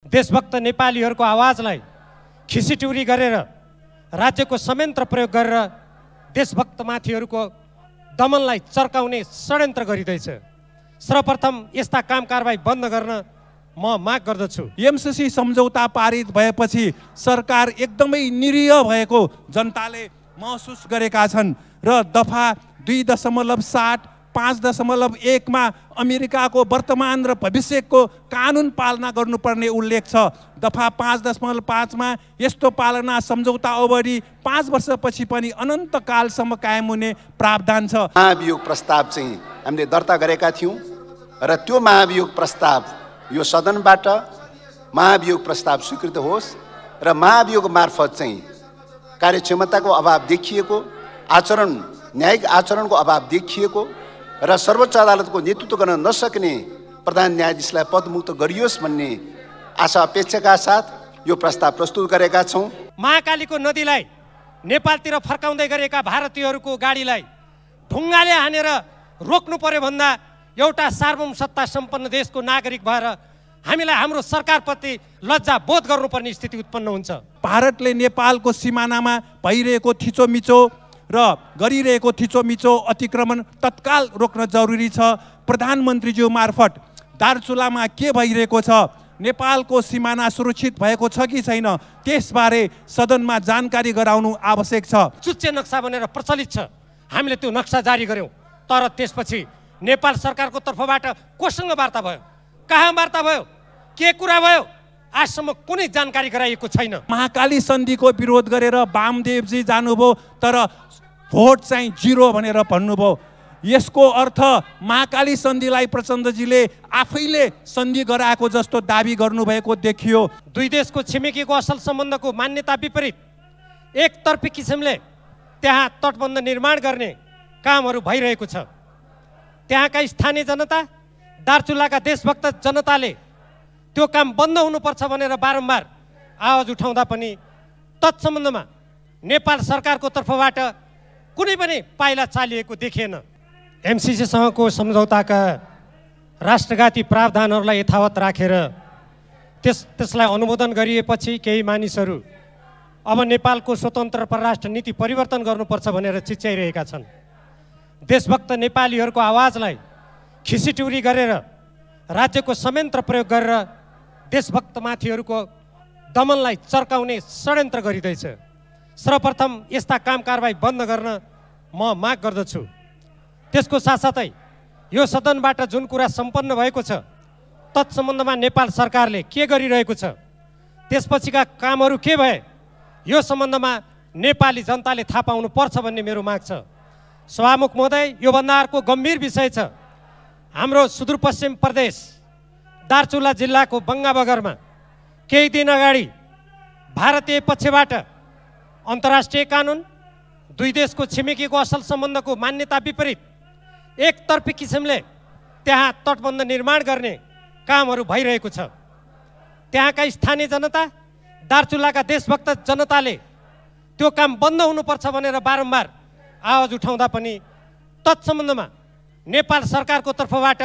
देशभक्त नेपालीहरूको आवाजलाई खिसिटुरी गरेर राज्यको संयन्त्र प्रयोग गरेर देशभक्तमाथिहरूको दमनलाई चर्काउने षड्यन्त्र गरिँदैछ। सर्वप्रथम यस्ता काम कारबाही बन्द गर्न म माग गर्दछु। एमसीसी सम्झौता पारित भएपछि सरकार एकदमै निरीह भएको जनताले महसुस गरेका छन् र दफा 2.7 5.1 मा अमेरिकाको वर्तमान र भविष्यको कानुन पालना गर्नुपर्ने उल्लेख छ। दफा 5.5 मा यस्तो पालना सम्झौता अवधि 5 वर्षपछि पनि अनन्तकालसम्म कायम हुने प्रावधान छ। महाभियोग प्रस्ताव चाहिँ हामीले दर्ता गरेका थियौँ र त्यो महाभियोग प्रस्ताव यो सदनबाट महाभियोग प्रस्ताव स्वीकृत होस् र महाभियोग मार्फत चाहिँ कार्यक्षमताको अभाव देखिएको, न्यायिक आचरणको अभाव देखिएको र सर्वोच्च अदालतको नेतृत्व गर्न नसक्ने प्रधान न्यायाधीशलाई पदमुक्त गरियोस् भन्ने आशा अपेक्षाका साथ यो प्रस्ताव प्रस्तुत गरेका छौँ। महाकालीको नदीलाई नेपालतिर फर्काउँदै गरेका भारतीयहरूको गाडीलाई ढुङ्गाले हानेर रोक्नु पर्यो भन्दा एउटा सार्वभौम सत्ता सम्पन्न देशको नागरिक भएर हामीलाई हाम्रो सरकारप्रति लज्जा बोध गर्नुपर्ने स्थिति उत्पन्न हुन्छ। भारतले नेपालको सिमानामा भइरहेको थिचोमिचो र गरिरहेको थिचोमिचो अतिक्रमण तत्काल रोक्न जरुरी छ। प्रधानमन्त्रीज्यू मार्फत दार्चुलामा के भइरहेको छ, नेपालको सिमाना सुरक्षित भएको छ कि छैन, त्यसबारे सदनमा जानकारी गराउनु आवश्यक छ। चुच्चे नक्सा भनेर प्रचलित छ, हामीले त्यो नक्सा जारी गर्यौँ, तर त्यसपछि नेपाल सरकारको तर्फबाट कोसँग वार्ता भयो, कहाँ वार्ता भयो, के कुरा भयो, आजसम्म कुनै जानकारी गराइएको छैन। महाकाली सन्धिको विरोध गरेर वामदेवजी जानुभयो तर भोट चाहिँ 0 भनेर भन्नुभयो। यसको अर्थ महाकाली सन्धिलाई प्रचण्डजीले आफैले सन्धि गराएको जस्तो दाबी गर्नुभएको देखियो। दुई देशको छिमेकीको असल सम्बन्धको मान्यता विपरीत एकतर्फी किसिमले त्यहाँ तटबन्ध निर्माण गर्ने कामहरू भइरहेको छ। त्यहाँका स्थानीय जनता, दार्चुलाका देशभक्त जनताले त्यो काम बन्द हुनुपर्छ भनेर बारम्बार आवाज उठाउँदा पनि तत्सम्बन्धमा नेपाल सरकारको तर्फबाट कुनै पनि पाइला चालिएको देखिएन। एमसीसीसँगको सम्झौताका राष्ट्रघाती प्रावधानहरूलाई यथावत राखेर त्यसलाई अनुमोदन गरिएपछि केही मानिसहरू अब नेपालको स्वतन्त्र परराष्ट्र नीति परिवर्तन गर्नुपर्छ भनेर चिच्याइरहेका छन्। देशभक्त नेपालीहरूको आवाजलाई खिसिटुरी गरेर राज्यको संयन्त्र प्रयोग गरेर देशभक्तमाथिहरूको दमनलाई चर्काउने षड्यन्त्र गरिँदैछ। सर्वप्रथम यस्ता काम कारबाही बन्द गर्न म माग गर्दछु। त्यसको साथसाथै यो सदनबाट जुन कुरा सम्पन्न भएको छ तत्सम्बन्धमा नेपाल सरकारले के गरिरहेको छ, त्यसपछिका कामहरू के भए, यो सम्बन्धमा नेपाली जनताले थाहा पाउनु पर्छ भन्ने मेरो माग छ। सभामुख महोदय, योभन्दा अर्को गम्भीर विषय छ। हाम्रो सुदूरपश्चिम प्रदेश दार्चुला जिल्लाको बङ्गाबगरमा केही दिन अगाडि भारतीय पक्षबाट अन्तर्राष्ट्रिय कानुन, दुई देशको छिमेकीको असल सम्बन्धको मान्यता विपरीत एकतर्फी किसिमले त्यहाँ तटबन्ध निर्माण गर्ने कामहरू भइरहेको छ। त्यहाँका स्थानीय जनता, दार्चुलाका देशभक्त जनताले त्यो काम बन्द हुनुपर्छ भनेर बारम्बार आवाज उठाउँदा पनि तत्सम्बन्धमा नेपाल सरकारको तर्फबाट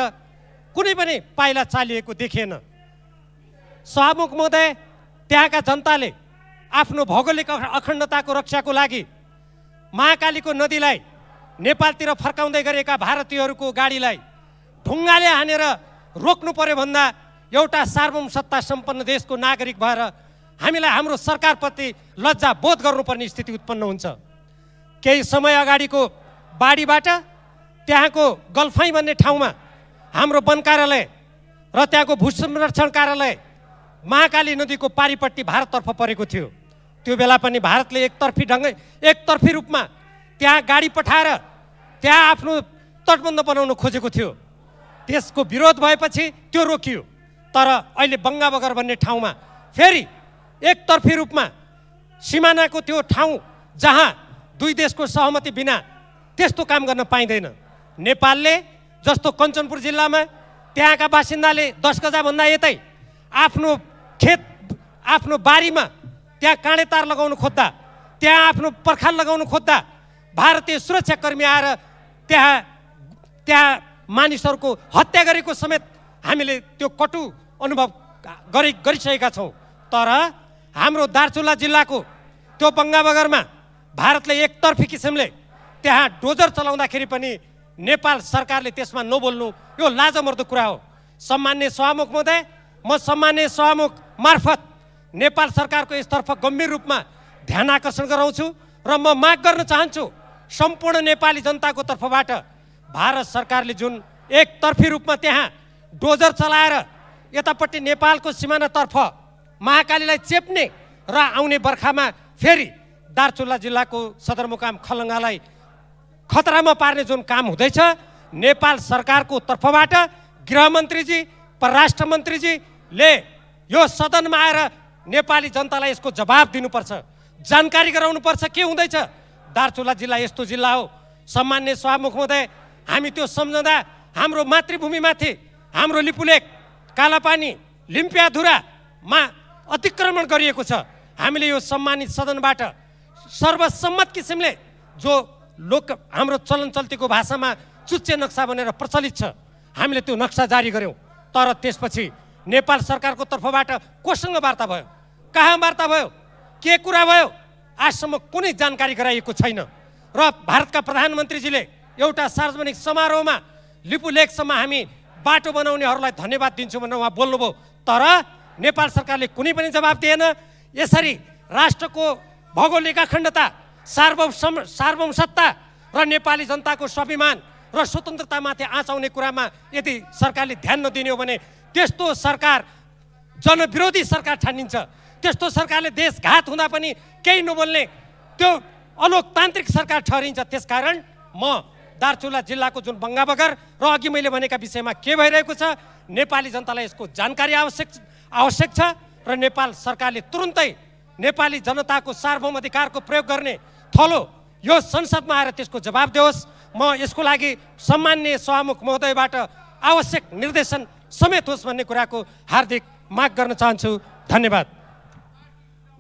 कुनै पनि पाइला चालिएको देखिएन। सभामुख महोदय, त्यहाँका जनताले आफ्नो भौगोलिक अखण्डताको रक्षाको लागि महाकालीको नदीलाई नेपालतिर फर्काउँदै गरेका भारतीयहरूको गाडीलाई ढुङ्गाले हानेर रोक्नु पर्यो भन्दा एउटा सार्वभौम सत्ता सम्पन्न देशको नागरिक भएर हामीलाई हाम्रो सरकारप्रति लज्जा बोध गर्नुपर्ने स्थिति उत्पन्न हुन्छ। केही समय अगाडिको बाढीबाट त्यहाँको गल्फाई भन्ने ठाउँमा हाम्रो वन कार्यालय र त्यहाँको भू संरक्षण कार्यालय महाकाली नदीको पारिपट्टि भारततर्फ परेको थियो। त्यो बेला पनि भारतले एकतर्फी रूपमा त्यहाँ गाडी पठाएर त्यहाँ आफ्नो तटबन्ध बनाउन खोजेको थियो। त्यसको विरोध भएपछि त्यो रोकियो। तर अहिले बङ्गाबगर भन्ने ठाउँमा फेरि एकतर्फी रूपमा सिमानाको त्यो ठाउँ जहाँ दुई देशको सहमति बिना त्यस्तो काम गर्न पाइँदैन। नेपालले जस्तो कञ्चनपुर जिल्लामा त्यहाँका बासिन्दाले 10 गजाभन्दा यतै आफ्नो खेत, आफ्नो बारीमा त्यहाँ काँडे तार लगाउनु खोज्दा, त्यहाँ आफ्नो पर्खाल लगाउनु खोज्दा भारतीय सुरक्षाकर्मी आएर त्यहाँ मानिसहरूको हत्या गरेको समेत हामीले त्यो कटु अनुभव गरिसकेका छौँ। तर हाम्रो दार्चुला जिल्लाको त्यो बङ्गाबगरमा भारतले एकतर्फी किसिमले त्यहाँ डोजर चलाउँदाखेरि पनि नेपाल सरकारले त्यसमा नबोल्नु यो लाजमर्दो कुरा हो। सम्माननीय सभामुख महोदय, म सम्माननीय सभामुख मार्फत नेपाल सरकारको यसतर्फ गम्भीर रूपमा ध्यान आकर्षण गराउँछु र म माग गर्न चाहन्छु सम्पूर्ण नेपाली जनताको तर्फबाट भारत सरकारले जुन एकतर्फी रूपमा त्यहाँ डोजर चलाएर यतापट्टि नेपालको सिमानातर्फ महाकालीलाई चेप्ने र आउने बर्खामा फेरि दार्चुला जिल्लाको सदरमुकाम खलङ्गालाई खतरामा पार्ने जुन काम हुँदैछ, नेपाल सरकारको तर्फबाट गृहमन्त्रीजी, परराष्ट्र मन्त्रीजीले यो सदनमा आएर नेपाली जनतालाई यसको जवाब दिनुपर्छ, जानकारी गराउनुपर्छ के हुँदैछ। दार्चुला जिल्ला यस्तो जिल्ला हो सम्माननीय सभामुख महोदय, हामी त्यो सम्झँदा हाम्रो मातृभूमिमाथि हाम्रो लिपुलेक, कालापानी, लिम्पियाधुरामा अतिक्रमण गरिएको छ। हामीले यो सम्मानित सदनबाट सर्वसम्मत किसिमले जो हाम्रो चलन चल्तीको भाषामा चुच्चे नक्सा भनेर प्रचलित छ, हामीले त्यो नक्सा जारी गऱ्यौँ। तर त्यसपछि नेपाल सरकारको तर्फबाट कोसँग वार्ता भयो, कहाँ वार्ता भयो, के कुरा भयो, आजसम्म कुनै जानकारी गराइएको छैन। र भारतका प्रधानमन्त्रीजीले एउटा सार्वजनिक समारोहमा लिपुलेकसम्म हामी बाटो बनाउनेहरूलाई धन्यवाद दिन्छु भनेर उहाँ बोल्नुभयो, तर नेपाल सरकारले कुनै पनि जवाब दिएन। यसरी राष्ट्रको भौगोलिक अखण्डता, सार्वभौमसत्ता र नेपाली जनताको स्वाभिमान र स्वतन्त्रतामाथि आँचाउने कुरामा यदि सरकारले ध्यान नदिने हो भने त्यस्तो सरकार जनविरोधी सरकार ठानिन्छ। त्यस्तो सरकारले देशघात हुँदा पनि केही नबोल्ने त्यो अलोकतान्त्रिक सरकार ठहरिन्छ। त्यसकारण म दार्चुला जिल्लाको जुन बङ्गाबगर र अघि मैले भनेका विषयमा के भइरहेको छ, नेपाली जनतालाई यसको जानकारी आवश्यक छ र नेपाल सरकारले तुरुन्तै नेपाली जनताको सार्वभौम अधिकारको प्रयोग गर्ने थलो यो संसदमा आएर त्यसको जवाब दियोस्। म यसको लागि सम्माननीय सभामुख महोदयबाट आवश्यक निर्देशन समेत होस् भन्ने कुराको हार्दिक माग गर्न चाहन्छु। धन्यवाद।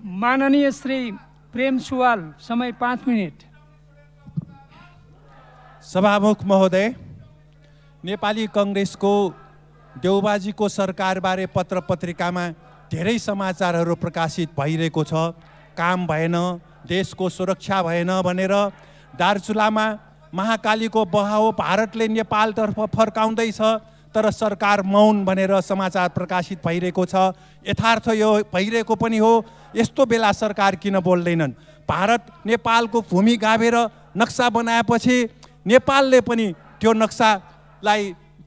माननीय श्री प्रेम सुवाल, समय 5 मिनट। सभामुख महोदय, नेपाली कङ्ग्रेसको देउबाजीको सरकारबारे पत्र पत्रिकामा धेरै समाचारहरू प्रकाशित भइरहेको छ। काम भएन, देशको सुरक्षा भएन भनेर दार्चुलामा महाकालीको बहाव भारतले नेपालतर्फ फर्काउँदैछ, तर सरकार मौन भनेर समाचार प्रकाशित भइरहेको छ। यथार्थ यो भइरहेको पनि हो। यस्तो बेला सरकार किन बोल्दैनन्? भारत नेपालको भूमि गाभेर नक्सा बनाएपछि नेपालले पनि त्यो नक्सालाई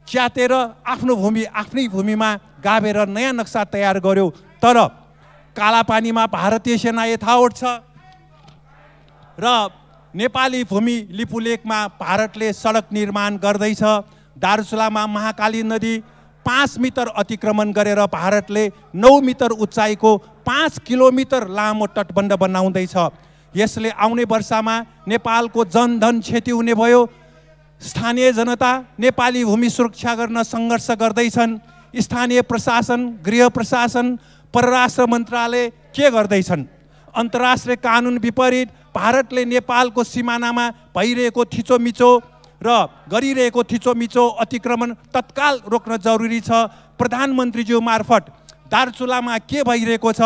च्यातेर आफ्नो भूमि आफ्नै भूमिमा गाभेर नयाँ नक्सा तयार गर्यो। तर कालापानीमा भारतीय सेना यथावत छ र नेपाली भूमि लिपुलेकमा भारतले सडक निर्माण गर्दैछ। दार्चुलामा महाकाली नदी 5 मिटर अतिक्रमण गरेर भारतले 9 मिटर उचाइको 5 किलोमिटर लामो तटबन्ध बनाउँदैछ। यसले आउने वर्षमा नेपालको जनधन क्षति हुने भयो। स्थानीय जनता नेपाली भूमि सुरक्षा गर्न सङ्घर्ष गर्दैछन्। स्थानीय प्रशासन, गृह प्रशासन, परराष्ट्र मन्त्रालय के गर्दैछन्? अन्तर्राष्ट्रिय कानुन विपरीत भारतले नेपालको सिमानामा भइरहेको थिचोमिचो र गरिरहेको थिचोमिचो अतिक्रमण तत्काल रोक्न जरुरी छ। प्रधानमन्त्रीज्यू मार्फत दार्चुलामा के भइरहेको छ,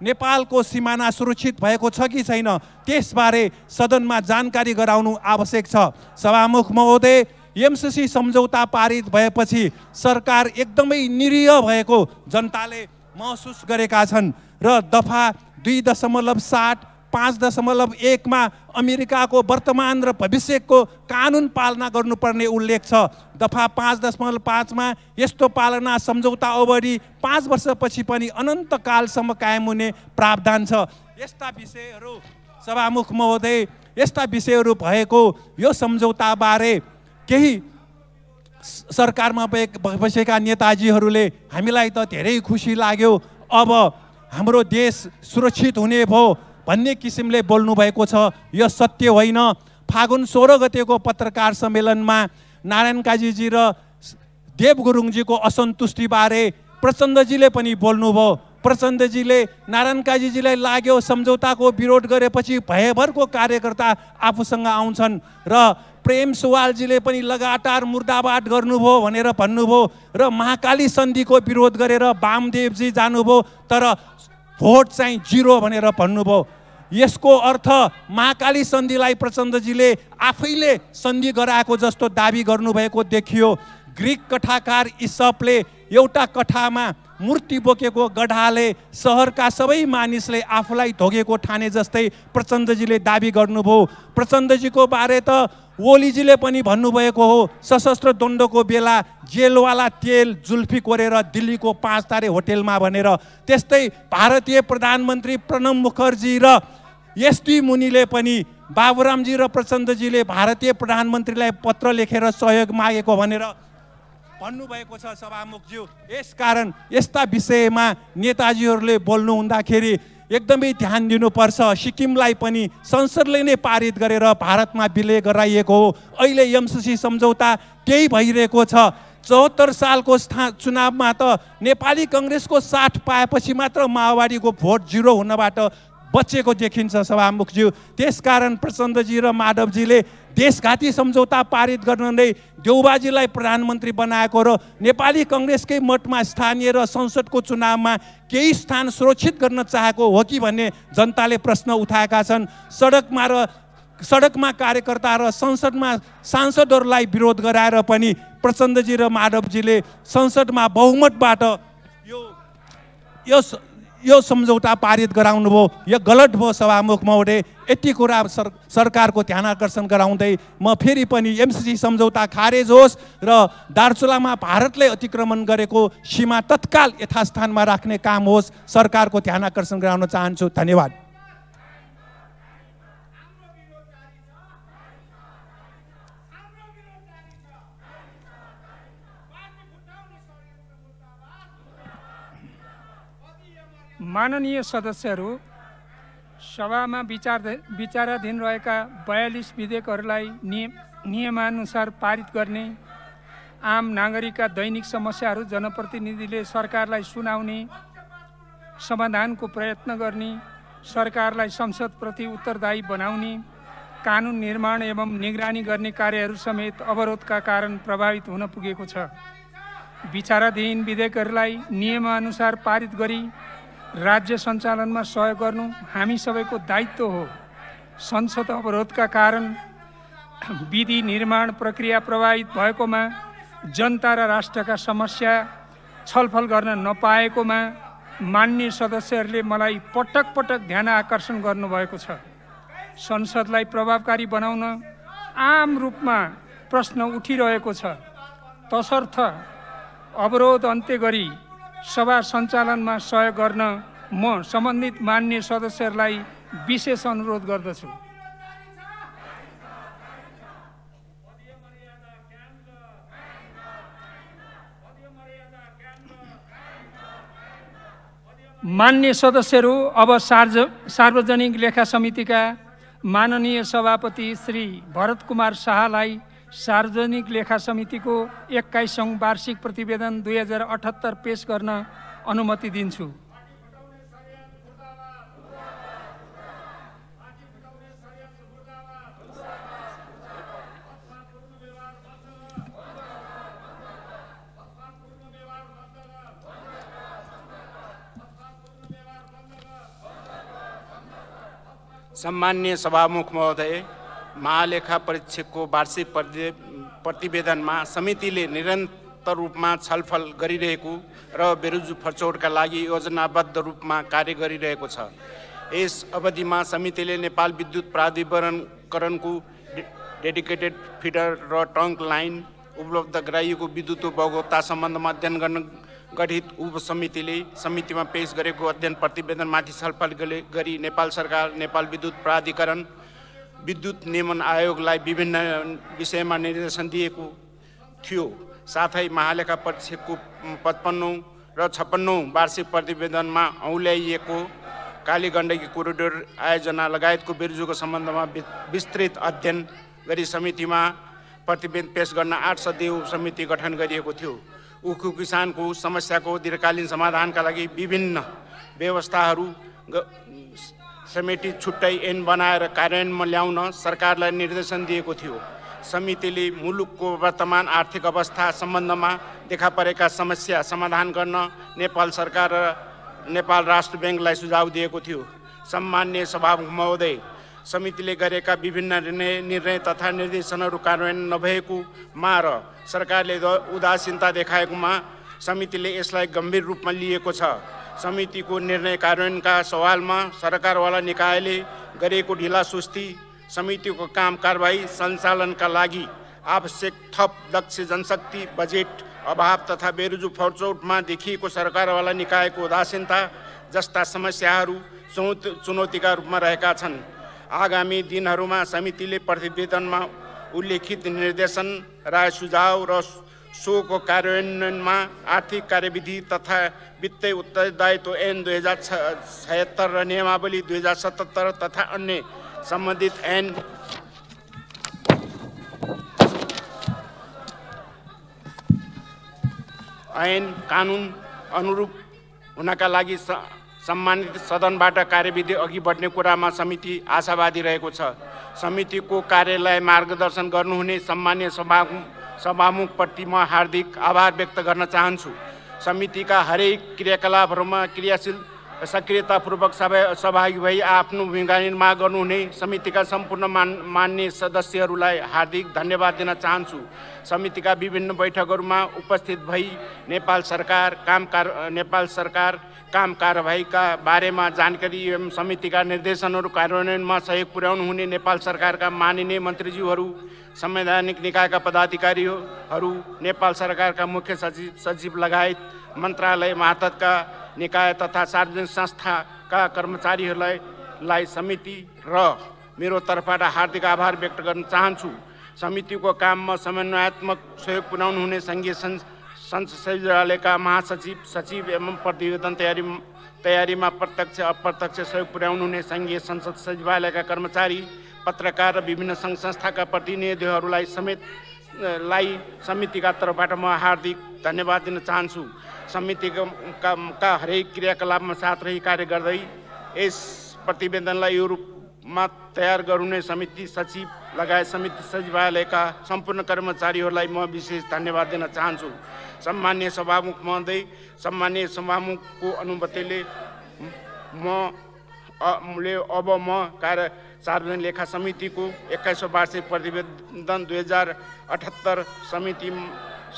नेपालको सिमाना सुरक्षित भएको छ कि छैन, त्यसबारे सदनमा जानकारी गराउनु आवश्यक छ। सभामुख महोदय, एमसीसी सम्झौता पारित भएपछि सरकार एकदमै निरीह भएको जनताले महसुस गरेका छन् र दफा 2.7, 5.1 मा अमेरिकाको वर्तमान र भविष्यको कानुन पालना गर्नुपर्ने उल्लेख छ। दफा 5.5 मा यस्तो पालना सम्झौता अवधि 5 वर्षपछि पनि अनन्तकालसम्म कायम हुने प्रावधान छ। यस्ता विषयहरू सभामुख महोदय, यस्ता विषयहरू भएको यो सम्झौताबारे केही सरकारमा बसेका नेताजीहरूले हामीलाई त धेरै खुसी लाग्यो, अब हाम्रो देश सुरक्षित हुने भयो भन्ने किसिमले बोल्नु भएको छ। यो सत्य होइन। फागुन 16 गतेको पत्रकार सम्मेलनमा नारायण काजीजी र देव गुरुङजीको असन्तुष्टिबारे प्रचण्डजीले पनि बोल्नुभयो। प्रचण्डजीले नारायण काजीजीलाई लाग्यो सम्झौताको विरोध गरेपछि भयभरको कार्यकर्ता आफूसँग आउँछन् र प्रेम सुवालजीले पनि लगातार मुर्दाबाद गर्नुभयो भनेर भन्नुभयो र महाकाली सन्धिको विरोध गरेर वामदेवजी जानुभयो तर भोट चाहिँ 0 भनेर भन्नुभयो। यसको अर्थ महाकाली सन्धिलाई प्रचण्डजीले आफैले सन्धि गराएको जस्तो दाबी गर्नुभएको देखियो। ग्रिक कथाकार इसपले एउटा कथामा मूर्ति बोकेको गधाले सहरका सबै मानिसले आफूलाई धोगेको ठाने जस्तै प्रचण्डजीले दाबी गर्नुभयो। प्रचण्डजीको बारे त ओलीजीले पनि भन्नुभएको हो, सशस्त्र द्वन्द्वको बेला जेलवाला तेल जुल्फी कोरेर दिल्लीको 5 तारे होटेलमा भनेर। त्यस्तै भारतीय प्रधानमन्त्री प्रणब मुखर्जी र एसडी मुनिले पनि बाबुरामजी र प्रचण्डजीले भारतीय प्रधानमन्त्रीलाई पत्र लेखेर सहयोग मागेको भनेर भन्नुभएको छ सभामुखज्यू। यसकारण यस्ता विषयमा नेताजीहरूले बोल्नु हुँदाखेरि एकदमै ध्यान दिनुपर्छ। सिक्किमलाई पनि संसदले नै पारित गरेर भारतमा विलय गराइएको हो। अहिले एमसीसी सम्झौता त्यही भइरहेको छ। 74 सालको चुनावमा त नेपाली कङ्ग्रेसको साथ पाएपछि मात्र माओवादीको भोट 0 हुनबाट बचेको देखिन्छ सभामुखज्यू। त्यसकारण प्रचण्डजी र माधवजीले देशघाती सम्झौता पारित गर्न नै देउबाजीलाई प्रधानमन्त्री बनाएको र नेपाली कङ्ग्रेसकै मतमा स्थानीय र संसदको चुनावमा केही स्थान सुरक्षित गर्न चाहेको हो कि भन्ने जनताले प्रश्न उठाएका छन्। सडकमा कार्यकर्ता र संसदमा सांसदहरूलाई विरोध गराएर पनि प्रचण्डजी र माधवजीले संसदमा बहुमतबाट यो सम्झौता पारित गराउनु भयो। यो गलत भयो सभामुख महोदय। यति कुरा सरकारको ध्यान आकर्षण गराउँदै म फेरि पनि एमसीसी सम्झौता खारेज होस् र दार्चुलामा भारतले अतिक्रमण गरेको सीमा तत्काल यथास्थानमा राख्ने काम होस्, सरकारको ध्यान आकर्षण गराउन चाहन्छु। धन्यवाद। माननीय सदस्यहरू, सभामा विचाराधीन रहेका 42 विधेयकहरूलाई नियमानुसार पारित गर्ने, आम नागरिकका दैनिक समस्याहरू जनप्रतिनिधिले सरकारलाई सुनाउने, समाधानको प्रयत्न गर्ने, सरकारलाई संसदप्रति उत्तरदायी बनाउने, कानुन निर्माण एवं निगरानी गर्ने कार्यहरू समेत अवरोधका कारण प्रभावित हुन पुगेको छ। विचाराधीन विधेयकहरूलाई नियमानुसार पारित गरी राज्य सञ्चालनमा सहयोग गर्नु हामी सबैको दायित्व हो। संसद अवरोधका कारण विधि निर्माण प्रक्रिया प्रभावित भएकोमा, जनता र राष्ट्रका समस्या छलफल गर्न नपाएकोमा माननीय सदस्यहरूले मलाई पटक पटक ध्यान आकर्षण गर्नुभएको छ। संसदलाई प्रभावकारी बनाउन आम रूपमा प्रश्न उठिरहेको छ। तसर्थ अवरोध अन्त्य गरी सभा सञ्चालनमा सहयोग गर्न म सम्बन्धित माननीय सदस्यहरूलाई विशेष अनुरोध गर्दछु। माननीय सदस्यहरू, अब सार्वजनिक लेखा समितिका माननीय सभापति श्री भरत कुमार शाहलाई सार्वजनिक लेखा समितिको 21औं वार्षिक प्रतिवेदन 2078 पेश गर्न अनुमति दिन्छु। सम्माननीय सभामुख महोदय, महालेखा परीक्षकको वार्षिक प्रतिवेदनमा समितिले निरन्तर रूपमा छलफल गरिरहेको र बेरोजु फर्चौडका लागि योजनाबद्ध रूपमा कार्य गरिरहेको छ। यस अवधिमा समितिले नेपाल विद्युत प्राधिकरणको डेडिकेटेड फिडर र ट्रङ्क लाइन उपलब्ध गराइएको विद्युत उपभोक्ता सम्बन्धमा अध्ययन गर्न गठित उपसमितिले समितिमा पेश गरेको अध्ययन प्रतिवेदनमाथि छलफल गरी नेपाल सरकार, नेपाल विद्युत प्राधिकरण, विद्युत नियमन आयोगलाई विभिन्न विषयमा निर्देशन दिएको थियो। साथै महालेखा परीक्षकको 55औं र 56औं वार्षिक प्रतिवेदनमा औल्याइएको कालीगण्डकी कोरिडोर आयोजना लगायतको बेरोजुको सम्बन्धमा विस्तृत अध्ययन गरी समितिमा प्रतिवेदन पेश गर्न 8 सदस्यीय उपसमिति गठन गरिएको थियो। उखु किसानको समस्याको दीर्घकालीन समाधानका लागि विभिन्न व्यवस्थाहरू समेटी छुट्टै ऐन बनाएर कार्यान्वयनमा ल्याउन सरकारलाई निर्देशन दिएको थियो। समितिले मुलुकको वर्तमान आर्थिक अवस्था सम्बन्धमा देखा परेका समस्या समाधान गर्न नेपाल सरकार र नेपाल राष्ट्र ब्याङ्कलाई सुझाव दिएको थियो। सम्माननीय सभामुख महोदय, समितिले गरेका विभिन्न निर्णय तथा निर्देशनहरू कार्यान्वयन नभएकोमा र सरकारले उदासीनता देखाएकोमा समितिले यसलाई गम्भीर रूपमा लिएको छ। समितिको निर्णय कार्यान्वयनका सवालमा सरकारवाला निकायले गरेको ढिलासुस्ती, समितिको काम कारबाही सञ्चालनका लागि आवश्यक थप दक्ष जनशक्ति, बजेट अभाव तथा बेरोजु फौरचौटमा देखिएको सरकारवाला निकायको उदासीनता जस्ता समस्याहरू चुनौतीका रूपमा रहेका छन्। आगामी दिनहरूमा समितिले प्रतिवेदनमा उल्लेखित निर्देशन, राय सुझाव र सोको कार्यान्वयनमा आर्थिक कार्यविधि तथा वित्तीय उत्तरदायित्व ऐन 2076 र नियमावली 2077 तथा अन्य सम्बन्धित ऐन कानुन अनुरूप हुनका लागि सम्मानित सदनबाट कार्यविधि अघि बढ्ने कुरामा समिति आशावादी रहेको छ। समितिको कार्यलाई मार्गदर्शन गर्नुहुने सम्मान्य सभामुखप्रति म हार्दिक आभार व्यक्त गर्न चाहन्छु। समितिका हरेक क्रियाकलापहरूमा क्रियाशील सक्रियतापूर्वक सहभागी भई आफ्नो भूमिका निर्वाह गर्नुहुने समितिका सम्पूर्ण मान्य सदस्यहरूलाई हार्दिक धन्यवाद दिन चाहन्छु। समितिका विभिन्न बैठकहरूमा उपस्थित भई नेपाल सरकार काम कारबाहीका बारेमा जानकारी एवं समितिका निर्देशनहरू कार्यान्वयनमा सहयोग पुर्याउनु हुने नेपाल सरकारका माननीय मन्त्रीज्यूहरू, संवैधानिक निकायका पदाधिकारीहरू, नेपाल सरकारका मुख्य सचिव लगायत मन्त्रालय मातहतका निकाय तथा सार्वजनिक संस्थाका कर्मचारीहरूलाई समिति र मेरो तर्फबाट हार्दिक आभार व्यक्त गर्न चाहन्छु। समितिको काममा समन्वयात्मक सहयोग पुर्याउनु हुने सङ्घीय संसद सचिवालयका महासचिव, सचिव एवं प्रतिवेदन तयारीमा प्रत्यक्ष अप्रत्यक्ष सहयोग पुर्याउनु हुने सङ्घीय संसद सचिवालयका कर्मचारी, पत्रकार र विभिन्न सङ्घ संस्थाका प्रतिनिधिहरूलाई समितिका तर्फबाट म हार्दिक धन्यवाद दिन चाहन्छु। समितिका हरेक क्रियाकलापमा साथ रही कार्य गर्दै यस प्रतिवेदनलाई यो रूपमा तयार गर्नुहुने समिति सचिव लगायत समिति सचिवालयका सम्पूर्ण कर्मचारीहरूलाई म विशेष धन्यवाद दिन चाहन्छु। सम्मान्य सभामुख महोदय, सम्मान्य सभामुखको अनुमतिले अब म सार्वजनिक लेखा समितिको 21औं वार्षिक प्रतिवेदन 2078 समिति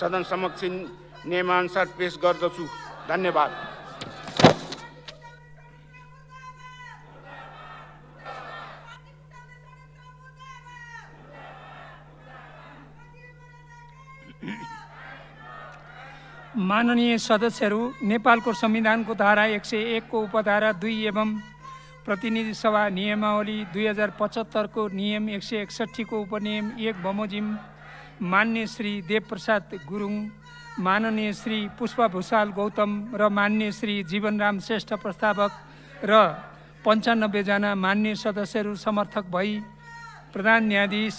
सदन समक्ष नियमानुसार पेश गर्दछु। धन्यवाद। माननीय सदस्यहरू, नेपालको संविधानको धारा 101 को उपधारा 2 एवं प्रतिनिधि सभा नियमावली 2075 को नियम 161 को उपनियम 1 बमोजिम मान्य श्री देवप्रसाद गुरुङ, माननीय श्री पुष्पा भूषाल गौतम र मान्य श्री जीवनराम श्रेष्ठ प्रस्तावक र 95 जना मान्य सदस्यहरू समर्थक भई प्रधान न्यायाधीश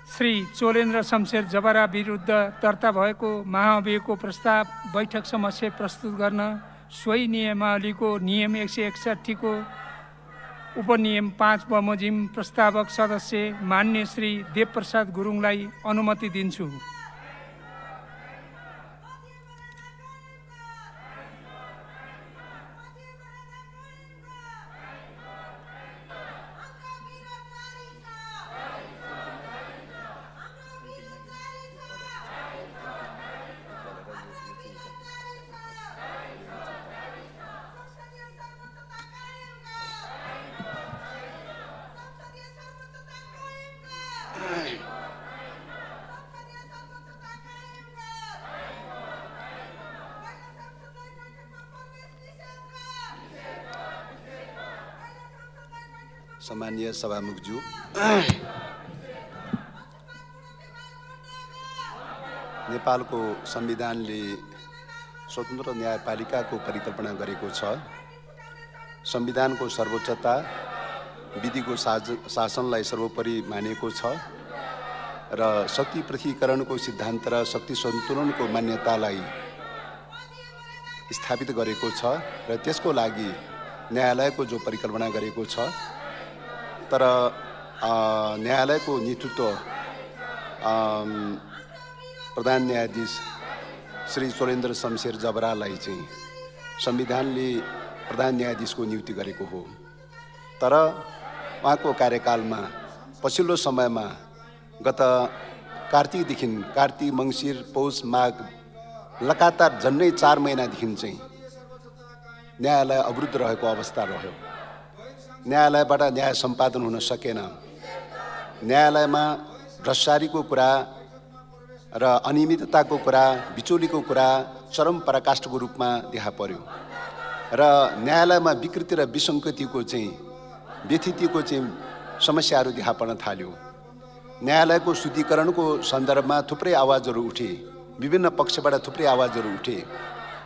श्री चोलेन्द्र शमशेर जबरा विरुद्ध दर्ता भएको महाअभियोगको प्रस्ताव बैठक समक्ष प्रस्तुत गर्न सोही नियमावलीको नियम 161 को उपनियम 5 बमोजिम प्रस्तावक सदस्य मान्य श्री देवप्रसाद गुरुङलाई अनुमति दिन्छु। सम्मानीय सभामुखज्यू, नेपालको संविधानले स्वतन्त्र न्यायपालिकाको परिकल्पना गरेको छ। संविधानको सर्वोच्चता विधिको शासनलाई सर्वोपरि मानेको छ र शक्ति पृथकीकरणको सिद्धान्त र शक्ति सन्तुलनको मान्यतालाई स्थापित गरेको छ र त्यसको लागि न्यायालयको जो परिकल्पना गरेको छ। तर न्यायालयको नेतृत्व प्रधान न्यायाधीश श्री चोलेन्द्र शमशेर जबरालाई चाहिँ संविधानले प्रधान न्यायाधीशको नियुक्ति गरेको हो। तर उहाँको कार्यकालमा पछिल्लो समयमा गत कार्तिकदेखि कार्तिक मङ्सिर पौष माघ लगातार झन्डै 4 महिनादेखि चाहिँ न्यायालय अवरुद्ध रहेको अवस्था रह्यो। न्यायालयबाट न्याय सम्पादन हुन सकेन। न्यायालयमा भ्रष्टाचारीको कुरा र अनियमितताको कुरा, बिचौलीको कुरा चरम पराकाष्ठको रूपमा देखा पर्यो र न्यायालयमा विकृति र विसङ्गतिको चाहिँ व्यथितिको चाहिँ समस्याहरू देखा पर्न थाल्यो। न्यायालयको शुद्धिकरणको सन्दर्भमा थुप्रै आवाजहरू उठे, विभिन्न पक्षबाट थुप्रै आवाजहरू उठे,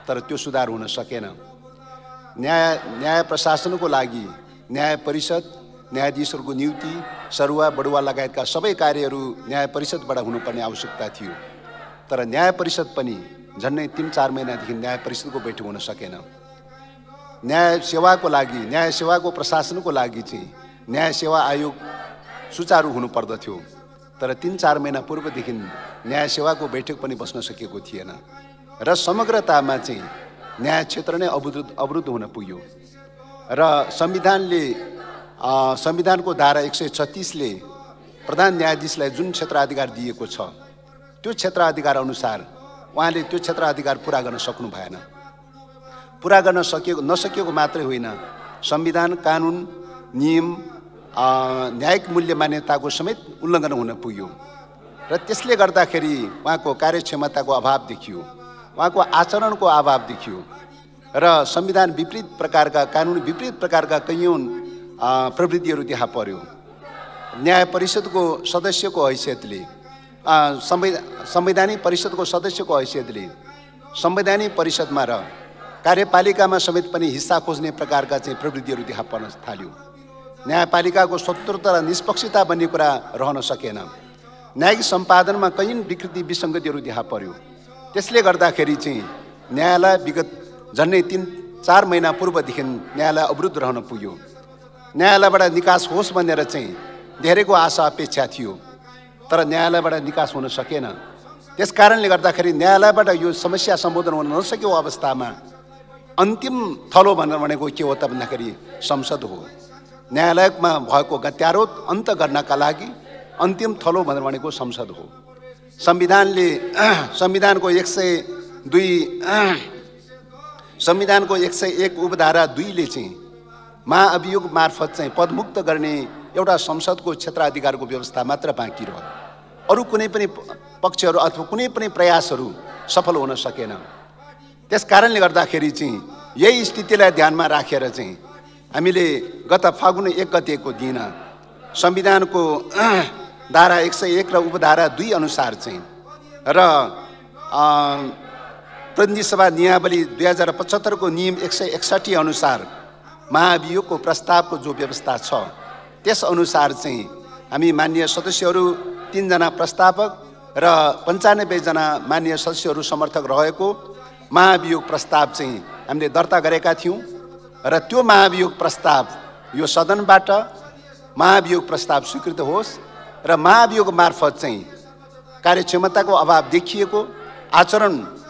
तर त्यो सुधार हुन सकेन। न्याय प्रशासनको लागि न्याय परिषद, न्यायाधीशहरूको नियुक्ति, सरुवा बढुवा लगायतका सबै कार्यहरू न्याय परिषदबाट हुनुपर्ने आवश्यकता थियो। तर न्याय परिषद पनि झन्डै 3-4 महिनादेखि न्याय परिषदको बैठक हुन सकेन। न्याय सेवाको लागि, न्याय सेवाको प्रशासनको लागि चाहिँ न्याय सेवा आयोग सुचारू हुनुपर्दथ्यो। तर 3-4 महिना पूर्वदेखि न्याय सेवाको बैठक पनि बस्न सकेको थिएन र समग्रतामा चाहिँ न्याय क्षेत्र नै अवरुद्ध हुन पुग्यो। र संविधानको धारा 136ले प्रधान न्यायाधीशलाई जुन क्षेत्राधिकार दिएको छ त्यो क्षेत्राधिकार अनुसार उहाँले त्यो क्षेत्राधिकार पुरा गर्न सक्नु भएन। पुरा गर्न नसकेको मात्रै होइन, संविधान, कानुन, नियम, न्यायिक मूल्य मान्यताको समेत उल्लङ्घन हुन पुग्यो र त्यसले गर्दाखेरि उहाँको कार्यक्षमताको अभाव देखियो, उहाँको आचरणको अभाव देखियो र संविधान विपरीत प्रकारका, कानुन विपरीत प्रकारका कैयौँ प्रवृत्तिहरू देखा पर्यो। न्याय परिषदको सदस्यको हैसियतले, संवैधानिक परिषदको सदस्यको हैसियतले संवैधानिक परिषदमा र कार्यपालिकामा समेत पनि हिस्सा खोज्ने प्रकारका चाहिँ प्रवृत्तिहरू देखा पर्न थाल्यो। न्यायपालिकाको स्वतन्त्रता र निष्पक्षता भन्ने कुरा रहन सकेन। न्यायिक सम्पादनमा कैयौँ विकृति विसङ्गतिहरू देखा पर्यो। त्यसले गर्दाखेरि चाहिँ न्यायालय विगत झन्डै 3-4 महिना पूर्वदेखि न्यायालय अवरुद्ध रहन पुग्यो। न्यायालयबाट निकास होस् भनेर चाहिँ धेरैको आशा अपेक्षा थियो, तर न्यायालयबाट निकास हुन सकेन। त्यस कारणले गर्दाखेरि न्यायालयबाट यो समस्या सम्बोधन हुन नसकेको अवस्थामा अन्तिम थलो भनेको के हो त भन्दाखेरि संसद हो। न्यायालयमा भएको गत्यारोध अन्त गर्नका लागि अन्तिम थलो भनेको संसद हो। संविधानको 101 उपधारा 2ले चाहिँ महाअभियोग मार्फत चाहिँ पदमुक्त गर्ने एउटा संसदको क्षेत्राधिकारको व्यवस्था मात्र बाँकी रह्यो। अरू कुनै पनि पक्षहरू अथवा कुनै पनि प्रयासहरू सफल हुन सकेन। त्यस कारणले गर्दाखेरि चाहिँ यही स्थितिलाई ध्यानमा राखेर चाहिँ हामीले गत फागुन 1 गतेको दिन संविधानको धारा 101 र उपधारा 2 अनुसार चाहिँ र प्रतिनिधि सभा नियमावली 2075 को नियम 161 अनुसार महाभियोगको प्रस्तावको जो व्यवस्था छ त्यस अनुसार चाहिँ हामी माननीय सदस्यहरू 3 जना प्रस्तावक र 95 जना माननीय सदस्यहरू समर्थक रहेको महाभियोग प्रस्ताव चाहिँ हामीले दर्ता गरेका थियौं र त्यो महाभियोग प्रस्ताव यो सदनबाट महाभियोग प्रस्ताव स्वीकृत होस् र महाभियोग मार्फत चाहिँ कार्यक्षमताको अभाव देखिएको,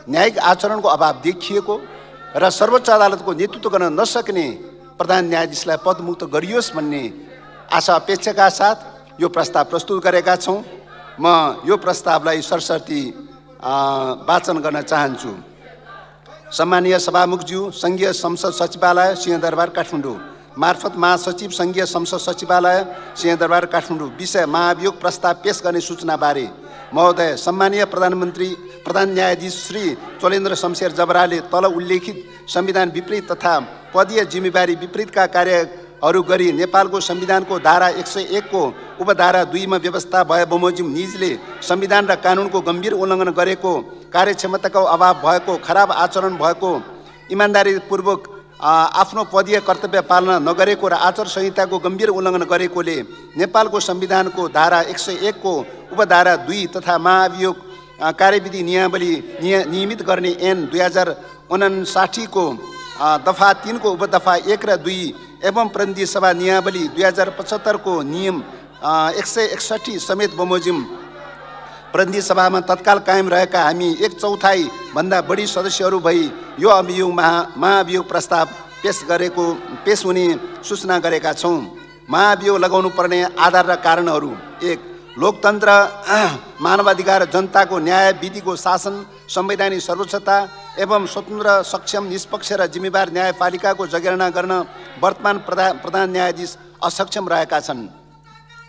न्यायिक आचरणको अभाव देखिएको र सर्वोच्च अदालतको नेतृत्व गर्न नसक्ने प्रधान न्यायाधीशलाई पदमुक्त गरियोस् भन्ने आशा अपेक्षाका साथ यो प्रस्ताव प्रस्तुत गरेका छौं। म यो प्रस्तावलाई सरसर्ती वाचन गर्न चाहन्छु। सम्मानीय सभामुखज्यू, संघीय संसद सचिवालय सिंहदरबार काठमाडौँ मार्फत महासचिव संघीय संसद सचिवालय सिंहदरबार काठमाडौँ विषय महाभियोग प्रस्ताव पेश गर्ने सूचना बारे महोदय सम्मानीय प्रधान न्यायाधीश श्री चोलेन्द्र शमशेर जबराले तल उल्लेखित संविधान विपरीत तथा पदीय जिम्मेवारी विपरीतका कार्यहरू गरी नेपालको संविधानको धारा 101 को उपधारा 2 मा व्यवस्था भए बमोजिम निजले संविधान र कानुनको गम्भीर उल्लङ्घन गरेको, कार्यक्षमताको अभाव भएको, खराब आचरण भएको, इमानदारीपूर्वक आफ्नो पदीय कर्तव्य पालना नगरेको र आचार संहिताको गम्भीर उल्लङ्घन गरेकोले नेपालको संविधानको धारा 101 को उपधारा 2 तथा महाभियोग कार्यविधि नियमावली नियमित गर्ने ऐन 2059 को दफा 3 को उपदफा 1 र 2 एवं प्रतिनिधि सभा नियमावली 2075 को नियम 161 समेत बमोजिम प्रतिनिधि सभामा तत्काल कायम रहेका हामी 1/4 भन्दा बढी सदस्यहरू भई यो अभियोग महाभियोग प्रस्ताव पेश हुने सूचना गरेका छौँ। महाभियोग लगाउनु पर्ने आधार र कारणहरू: 1. लोकतन्त्र, मानवाधिकार, जनताको न्याय, विधिको शासन, संवैधानिक सर्वोच्चता एवं स्वतन्त्र, सक्षम, निष्पक्ष र जिम्मेवार न्यायपालिकाको जगेर्ना गर्न वर्तमान प्रधान न्यायाधीश असक्षम रहेका छन्।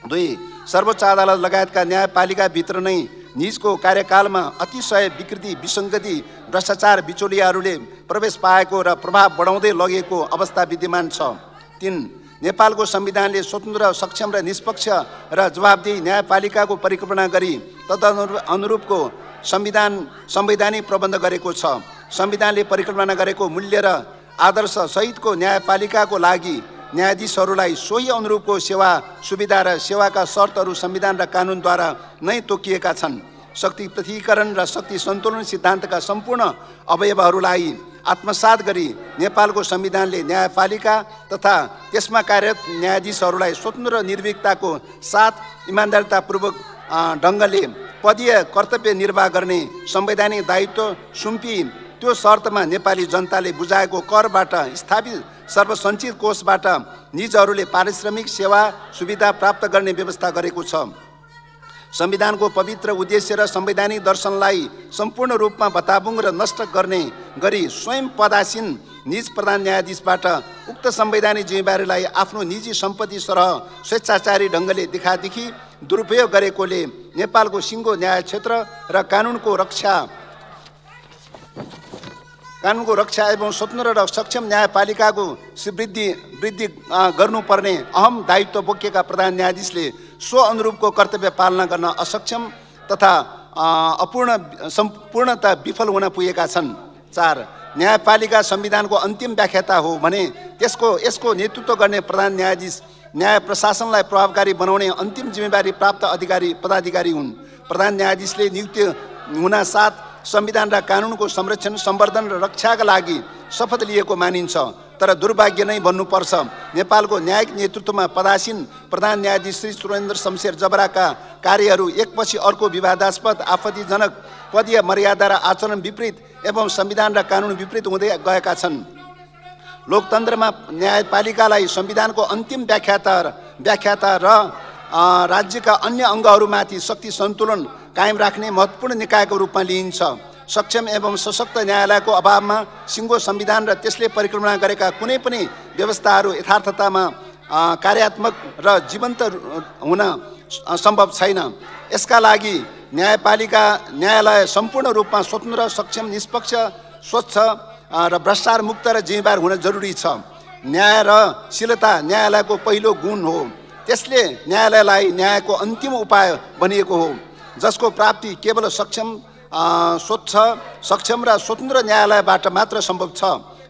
2. सर्वोच्च अदालत लगायतका न्यायपालिकाभित्र नै निजको कार्यकालमा अतिशय विकृति, विसङ्गति, भ्रष्टाचार, बिचौलियाहरूले प्रवेश पाएको र प्रभाव बढाउँदै लगेको अवस्था विद्यमान छ। 3. नेपालको संविधानले स्वतन्त्र, सक्षम र निष्पक्ष र जवाबदेही न्यायपालिकाको परिकल्पना गरी तदनुरूपको संवैधानिक प्रबन्ध गरेको छ। संविधानले परिकल्पना गरेको मूल्य र आदर्श सहितको न्यायपालिकाको लागि न्यायाधीशहरूलाई सोही अनुरूपको सेवा सुविधा र सेवाका शर्तहरू संविधान र कानुनद्वारा नै तोकिएका छन्। शक्ति पृथकीकरण र शक्ति सन्तुलन सिद्धान्तका सम्पूर्ण अवयवहरूलाई आत्मसात गरी नेपालको संविधानले न्यायपालिका तथा त्यसमा कार्यरत न्यायाधीशहरूलाई स्वतन्त्र र निर्भीकताको साथ इमान्दारितापूर्वक ढङ्गले पदीय कर्तव्य निर्वाह गर्ने संवैधानिक दायित्व सुम्पी त्यो शर्तमा नेपाली जनताले बुझाएको करबाट स्थापित सर्वसञ्चित कोषबाट निजहरूले पारिश्रमिक सेवा सुविधा प्राप्त गर्ने व्यवस्था गरेको छ। संविधानको पवित्र उद्देश्य र संवैधानिक दर्शनलाई सम्पूर्ण रूपमा भत्ताबुङ र नष्ट गर्ने गरी स्वयं पदासीन निज प्रधान न्यायाधीशबाट उक्त संवैधानिक जिम्मेवारीलाई आफ्नो निजी सम्पत्ति सरह स्वेच्छाचारी ढङ्गले देखादेखि दुरुपयोग गरेकोले नेपालको सिङ्गो न्याय क्षेत्र र कानुनको रक्षा एवं स्वतन्त्र र सक्षम न्यायपालिकाको वृद्धि गर्नुपर्ने अहम दायित्व बोकेका प्रधान न्यायाधीशले स्व अनुरूपको कर्तव्य पालना गर्न असक्षम तथा सम्पूर्णता विफल हुन पुगेका छन्। 4. न्यायपालिका संविधानको अन्तिम व्याख्याता हो भने यसको नेतृत्व गर्ने प्रधान न्यायाधीश न्याय प्रशासनलाई प्रभावकारी बनाउने अन्तिम जिम्मेवारी प्राप्त पदाधिकारी हुन्। प्रधान न्यायाधीशले नियुक्ति हुनासाथ संविधान र कानुनको संरक्षण, सम्वर्धन र रक्षाका लागि शपथ लिएको मानिन्छ। तर दुर्भाग्य नै भन्नुपर्छ, नेपालको न्यायिक नेतृत्वमा पदासीन प्रधान न्यायाधीश श्री सुरेन्द्र शमशेर जबराका कार्यहरू एकपछि अर्को विवादास्पद, आपत्तिजनक, पदीय मर्यादा र आचरण विपरीत एवं संविधान र कानुन विपरीत हुँदै गएका छन्। लोकतन्त्रमा न्यायपालिकालाई संविधानको अन्तिम व्याख्याता र राज्यका अन्य अङ्गहरूमाथि शक्ति सन्तुलन कायम राख्ने महत्त्वपूर्ण निकायको रूपमा लिइन्छ। सक्षम एवं सशक्त न्यायालयको अभावमा सिङ्गो संविधान र त्यसले परिकल्पना गरेका कुनै पनि व्यवस्थाहरू यथार्थतामा कार्यात्मक र जीवन्त हुन सम्भव छैन। यसका लागि न्यायालय सम्पूर्ण रूपमा स्वतन्त्र, सक्षम, निष्पक्ष, स्वच्छ र भ्रष्टाचार मुक्त र जिम्मेवार हुन जरुरी छ। न्याय र शीलता न्यायालयको पहिलो गुण हो। त्यसले न्यायालयलाई न्यायको अन्तिम उपाय बनिएको हो, जसको प्राप्ति केवल स्वच्छ, सक्षम र स्वतन्त्र न्यायालयबाट मात्र सम्भव छ।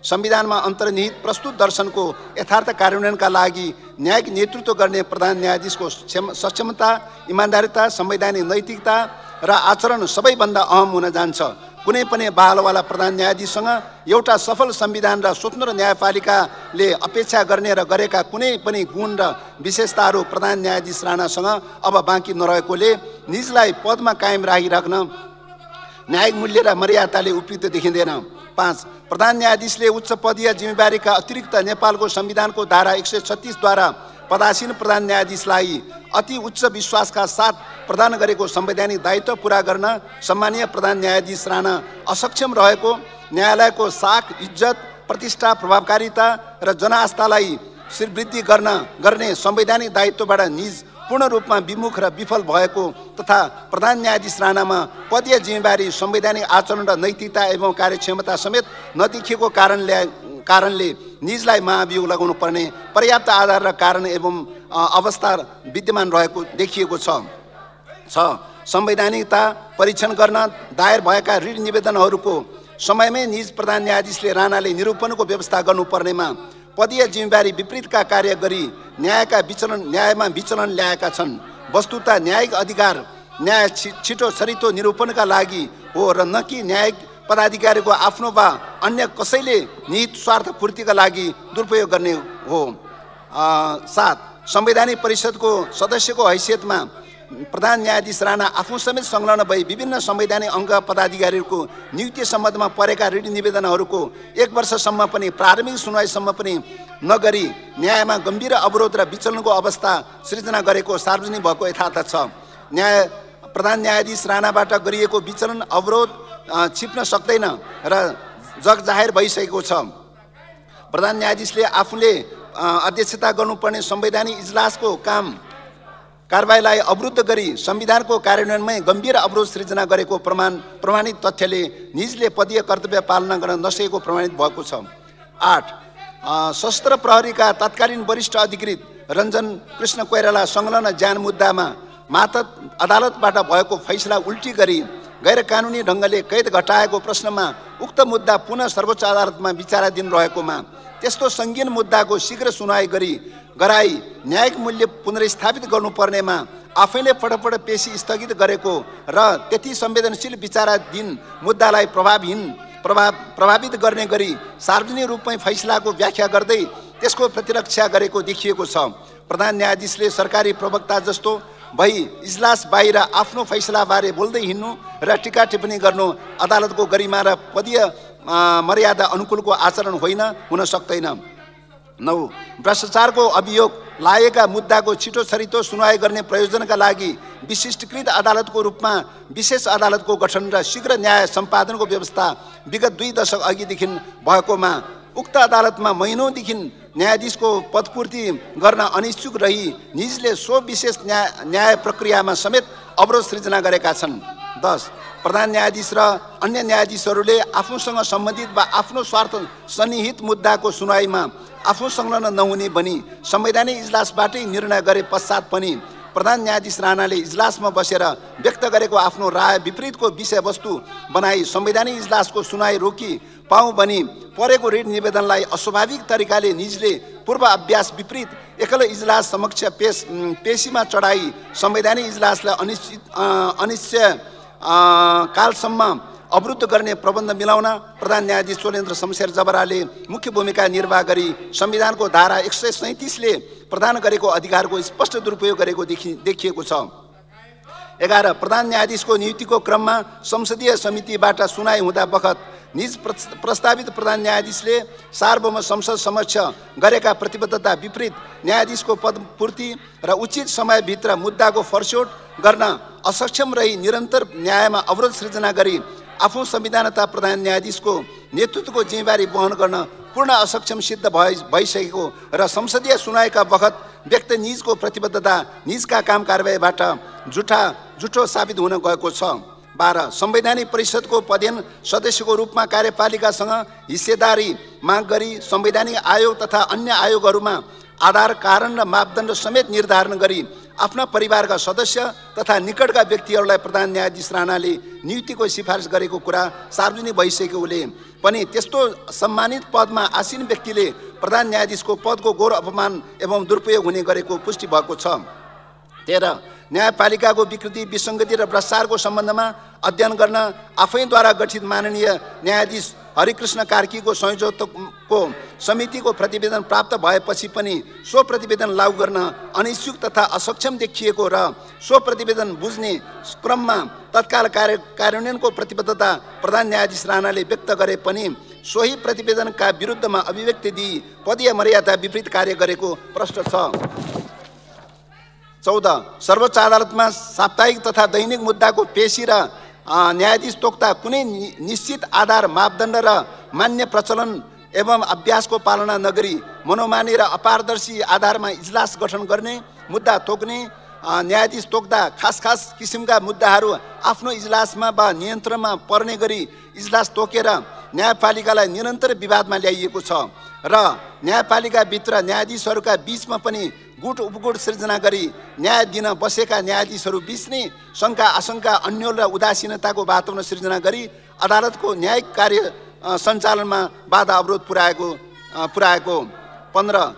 संविधानमा अन्तर्निहित प्रस्तुत दर्शनको यथार्थ कार्यान्वयनका लागि न्यायिक नेतृत्व गर्ने प्रधान न्यायाधीशको सक्षमता, इमान्दारिता, संवैधानिक नैतिकता र आचरण सबैभन्दा अहम हुन जान्छ। कुनै पनि बहालवाला प्रधान न्यायाधीशसँग एउटा सफल संविधान र स्वतन्त्र न्यायपालिकाले अपेक्षा गर्ने र गरेका कुनै पनि गुण र विशेषताहरू प्रधान न्यायाधीश राणासँग अब बाँकी नरहेकोले निजलाई पदमा कायम राखिराख्न न्यायिक मूल्य र मर्यादाले उपयुक्त देखिँदैन। 5. प्रधान न्यायाधीशले उच्च पदीय जिम्मेवारीका अतिरिक्त नेपालको संविधानको धारा 136 द्वारा पदासीन प्रधान न्यायाधीशलाई अति उच्च विश्वासका साथ प्रदान गरेको संवैधानिक दायित्व पुरा गर्न सम्मानीय प्रधान न्यायाधीश राणा असक्षम रहेको न्यायालयको साख, इज्जत, प्रतिष्ठा, प्रभावकारिता र जनआस्थालाई श्रीवृद्धि गर्ने संवैधानिक दायित्वबाट निज पूर्ण रूपमा विमुख र विफल भएको तथा प्रधान न्यायाधीश राणामा पदीय जिम्मेवारी, संवैधानिक आचरण र नैतिकता एवं कार्यक्षमता समेत नदेखिएको कारणले निजलाई महाभियोग लगाउनु पर्ने पर्याप्त आधार र कारण एवं अवस्था विद्यमान रहेको देखिएको छ। संवैधानिकता परीक्षण गर्न दायर भएका रिट निवेदनहरूको समयमै निज प्रधान न्यायाधीशले राणाले निरूपणको व्यवस्था गर्नुपर्नेमा पदीय जिम्मेवारी विपरीतका कार्य गरी न्यायमा विचलन ल्याएका छन्। वस्तुतः न्यायिक अधिकार न्याय छिटो छरितो निरूपणका लागि हो र न कि न्यायिक पदाधिकारीको आफ्नो वा अन्य कसैले निहित स्वार्थ पूर्तिका लागि दुरुपयोग गर्ने हो। 7. संवैधानिक परिषदको सदस्यको हैसियतमा प्रधान न्यायाधीश राणा आफू समेत संलग्न भई विभिन्न संवैधानिक अङ्ग पदाधिकारीहरूको नियुक्ति सम्बन्धमा परेका ऋण निवेदनहरूको 1 वर्षसम्म पनि प्रारम्भिक सुनवाईसम्म पनि नगरी न्यायमा गम्भीर अवरोध र विचलनको अवस्था सृजना गरेको सार्वजनिक भएको यथार्थ छ। प्रधान न्यायाधीश राणाबाट गरिएको विचलन अवरोध छिप्न सक्दैन र जगजाहेर भइसकेको छ। प्रधान न्यायाधीशले आफूले अध्यक्षता गर्नुपर्ने संवैधानिक इजलासको कारबाहीलाई अवरुद्ध गरी संविधानको कार्यान्वयनमै गम्भीर अवरोध सृजना गरेको प्रमाणित तथ्यले निजले पदीय कर्तव्य पालना गर्न नसकेको प्रमाणित भएको छ। 8 सशस्त्र प्रहरीका तत्कालीन वरिष्ठ अधिकृत रञ्जन कृष्ण कोइराला संलग्न ज्यान मुद्दामा मातहत अदालतबाट भएको फैसला उल्टी गरी गैर कानुनी ढङ्गले कैद घटाएको प्रश्नमा उक्त मुद्दा पुनः सर्वोच्च अदालतमा विचाराधीन रहेकोमा त्यस्तो सङ्गीन मुद्दाको शीघ्र सुनवाई गराई न्यायिक मूल्य पुनर्स्थापित गर्नुपर्नेमा आफैले पटक पेशी स्थगित गरेको र त्यति संवेदनशील विचाराधीन मुद्दालाई प्रभावित गर्ने गरी सार्वजनिक रूपमै फैसलाको व्याख्या गर्दै त्यसको प्रतिरक्षा गरेको देखिएको छ। प्रधान न्यायाधीशले सरकारी प्रवक्ता जस्तो भई इजलास बाहिर आफ्नो फैसलाबारे बोल्दै हिँड्नु र टिका टिप्पणी गर्नु अदालतको गरिमा र पदीय मर्यादा अनुकूलको आचरण हुन सक्दैन। 9 भ्रष्टाचारको अभियोग लागेका मुद्दाको छिटो छरितो सुनवाई गर्ने प्रयोजनका लागि विशिष्टकृत अदालतको रूपमा विशेष अदालतको गठन र शीघ्र न्याय सम्पादनको व्यवस्था विगत 2 दशक अघिदेखि भएकोमा उक्त अदालतमा महिनौँदेखि न्यायाधीशको पदपूर्ति गर्न अनिच्छुक रही निजले सो विशेष न्याय प्रक्रियामा समेत अवरोध सृजना गरेका छन्। 10 प्रधान न्यायाधीश र अन्य न्यायाधीशहरूले आफूसँग सम्बन्धित वा आफ्नो स्वार्थ सन्निहित मुद्दाको सुनवाईमा आफू संलग्न नहुने भनी संवैधानिक इजलासबाटै निर्णय गरे पश्चात पनि प्रधान न्यायाधीश राणाले इजलासमा बसेर व्यक्त गरेको आफ्नो राय विपरीतको विषयवस्तु बनाई संवैधानिक इजलासको सुनवाई रोकी पाऊँ भनी परेको ऋण निवेदनलाई अस्वाभाविक तरिकाले निजले पूर्व अभ्यास विपरीत एकल इजलास समक्ष पेशीमा चढाई संवैधानिक इजलासलाई अनिश्चय कालसम्म अवरुद्ध गर्ने प्रबन्ध मिलाउन प्रधान न्यायाधीश सोलेन्द्र शमशेर जबराले मुख्य भूमिका निर्वाह गरी संविधानको धारा 137 ले प्रदान गरेको अधिकारको स्पष्ट दुरुपयोग गरेको देखिएको छ। 11 प्रधान न्यायाधीशको नियुक्तिको क्रममा संसदीय समितिबाट सुनाइ हुँदा बखत निज प्रस्तावित प्रधान न्यायाधीशले सार्वभौम संसद समक्ष गरेका प्रतिबद्धता विपरीत न्यायाधीशको पदपूर्ति र उचित समयभित्र मुद्दाको फरसोट गर्न असक्षम रही निरन्तर न्यायमा अवरोध सृजना गरी आफू संविधानता प्रधान न्यायाधीशको नेतृत्वको जिम्मेवारी वहन गर्न पूर्ण असक्षम सिद्ध भइसकेको र संसदीय सुनवाईका बखत व्यक्त निजको प्रतिबद्धता निजका काम कारबाहीबाट झुठो साबित हुन गएको छ। 12 संवैधानिक परिषदको पदेन सदस्यको रूपमा कार्यपालिकासँग हिस्सेदारी माग गरी संवैधानिक आयोग तथा अन्य आयोगहरूमा आधार कारण र मापदण्ड समेत निर्धारण गरी आफ्ना परिवारका सदस्य तथा निकटका व्यक्तिहरूलाई प्रधान न्यायाधीश राणाले नियुक्तिको सिफारिस गरेको कुरा सार्वजनिक भइसकेकोले पनि त्यस्तो सम्मानित पदमा आसीन व्यक्तिले प्रधान न्यायाधीशको पदको घोर अपमान एवं दुरुपयोग हुने गरेको पुष्टि भएको छ। 13 न्यायपालिकाको विकृति विसङ्गति र भ्रष्टाचारको सम्बन्धमा अध्ययन गर्न आफैद्वारा गठित माननीय न्यायाधीश हरिकृष्ण कार्कीको संयोजकको समितिको प्रतिवेदन प्राप्त भएपछि पनि सो प्रतिवेदन लागू गर्न अनिच्छुक तथा असक्षम देखिएको र सो प्रतिवेदन बुझ्ने क्रममा तत्काल कार्यान्वयनको प्रतिबद्धता प्रधान न्यायाधीश राणाले व्यक्त गरे पनि सोही प्रतिवेदनका विरुद्धमा अभिव्यक्ति दिई पदीय मर्यादा विपरीत कार्य गरेको प्रश्न छ। 14 सर्वोच्च अदालतमा साप्ताहिक तथा दैनिक मुद्दाको पेशी र न्यायाधीश तोक्दा कुनै निश्चित आधार मापदण्ड र मान्य प्रचलन एवं अभ्यासको पालना नगरी मनोमानी र अपारदर्शी आधारमा इजलास गठन गर्ने मुद्दा तोक्ने न्यायाधीश तोक्दा खास किसिमका मुद्दाहरू आफ्नो इजलासमा वा नियन्त्रणमा पर्ने गरी इजलास तोकेर न्यायपालिकालाई निरन्तर विवादमा ल्याइएको छ र न्यायपालिकाभित्र न्यायाधीशहरूका बीचमा पनि गुट उपगुट सृजना गरी न्याय दिन बसेका न्यायाधीशहरू बीच नै शङ्का आशंका अन्यल र उदासीनताको वातावरण सृजना गरी अदालतको न्यायिक कार्य सञ्चालनमा बाधा अवरोध पुर्याएको। 15